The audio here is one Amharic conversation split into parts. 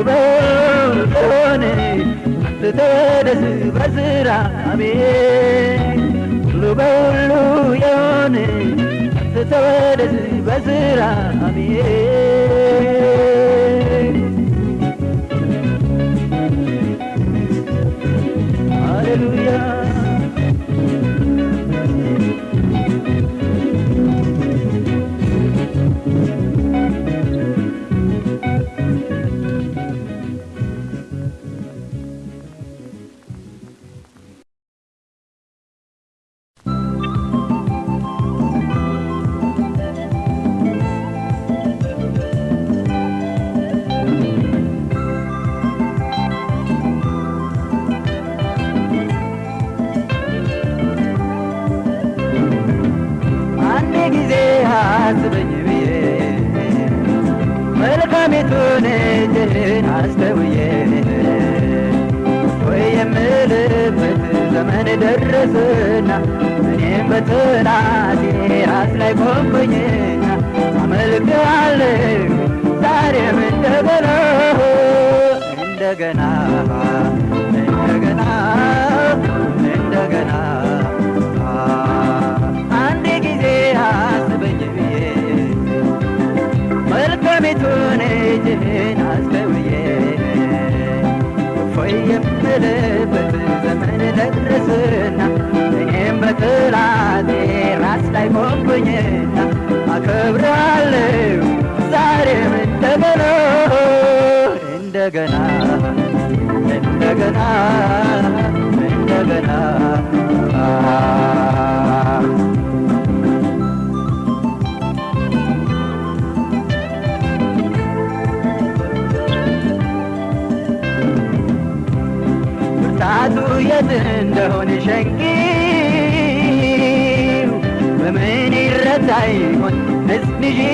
በሆነ ተተደስ በስራ አሜን ሁሉ በሁሉ የሆነ ተተደስ በስራ አሜን ሃሌሉያ መልካሜቱን እጅህን አስተውዬ ወይ የምልበት ዘመን ደረሰና እኔም በጠላቴ ራስ ላይ ቆምኩኝና አመልክሃለሁ ዛሬም እንደገና እንደገና እንደገና እንደገና አንድ ጊዜ አስበኝ ብዬ መልካሜቱን እጅህን አስተውዬ እፎይ የምልበት ዘመን ደረሰና እኔም በጠላቴ ራስ ላይ ቆምኩኝና አከብርሃለሁ ዛሬም እንደገና እንደገና እንደገና እንደገና ብርታቱ የት እንደሆነ ሸንጊው በምን ይረታ ይሆን ሕዝብሽው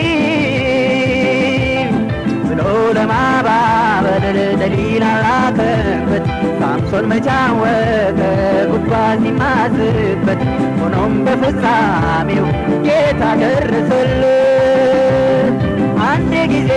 ብሎ ለማባበል ደሊላ ላከበት ሳምሶን መቻወቀ ጉድጓድ ሲማዝበት ሆኖም በፍጻሜው ጌታ ደረሰለት አንድ ጊዜ